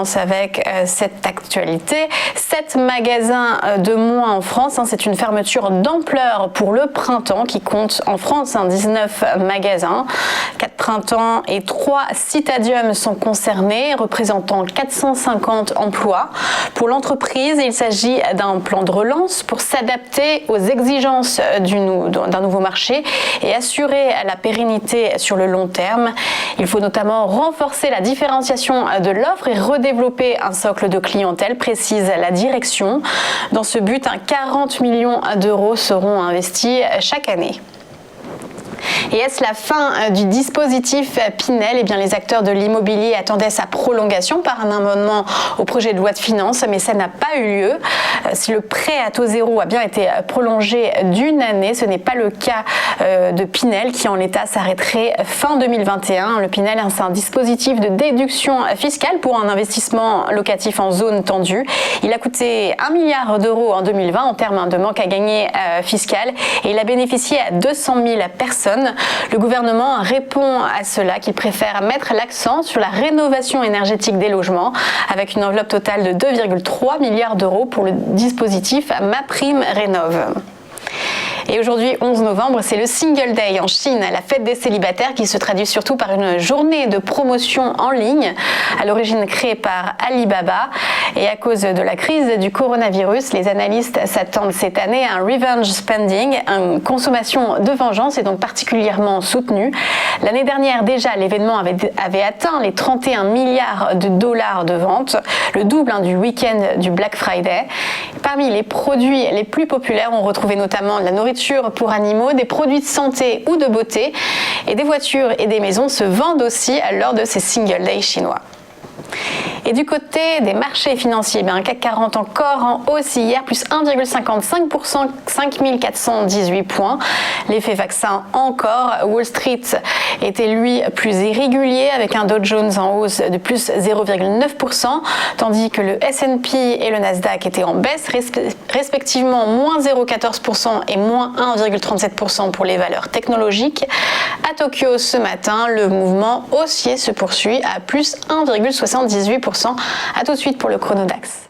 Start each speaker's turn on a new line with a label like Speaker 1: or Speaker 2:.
Speaker 1: commence avec cette actualité. 7 magasins de moins en France. C'est une fermeture d'ampleur pour le printemps qui compte en France 19 magasins. 4 printemps et 3 citadiums sont concernés, représentant 450 emplois. Pour l'entreprise, il s'agit d'un plan de relance pour s'adapter aux exigences d'un nouveau marché et assurer la pérennité sur le long terme. Il faut notamment renforcer la différenciation de l'offre et redévelopper un socle de clientèle, précise la direction. Dans ce but, 40 millions d'euros seront investis chaque année. Et est-ce la fin du dispositif Pinel ? Eh bien, les acteurs de l'immobilier attendaient sa prolongation par un amendement au projet de loi de finances, mais ça n'a pas eu lieu. Si le prêt à taux zéro a bien été prolongé d'une année, ce n'est pas le cas de Pinel qui en l'état s'arrêterait fin 2021. Le Pinel, c'est un dispositif de déduction fiscale pour un investissement locatif en zone tendue. Il a coûté 1 milliard d'euros en 2020 en termes de manque à gagner fiscal et il a bénéficié à 200 000 personnes. Le gouvernement répond à cela qu'il préfère mettre l'accent sur la rénovation énergétique des logements avec une enveloppe totale de 2,3 milliards d'euros pour le dispositif MaPrimeRénov'. Et aujourd'hui, 11 novembre, c'est le Single Day en Chine, la fête des célibataires qui se traduit surtout par une journée de promotion en ligne, à l'origine créée par Alibaba. Et à cause de la crise du coronavirus, les analystes s'attendent cette année à un revenge spending, une consommation de vengeance est donc particulièrement soutenue. L'année dernière, déjà, l'événement avait atteint les 31 milliards de dollars de ventes, le double du week-end du Black Friday. Parmi les produits les plus populaires, on retrouvait notamment de la nourriture pour animaux, des produits de santé ou de beauté, et des voitures et des maisons se vendent aussi lors de ces Single Day chinois. Et du côté des marchés financiers, un CAC 40 encore en hausse hier, plus 1,55%, 5418 points. L'effet vaccin encore. Wall Street était lui plus irrégulier avec un Dow Jones en hausse de plus 0,9%, tandis que le S&P et le Nasdaq étaient en baisse, respectivement moins 0,14% et moins 1,37% pour les valeurs technologiques. À Tokyo ce matin, le mouvement haussier se poursuit à plus 1,78%. A tout de suite pour le Chronodax.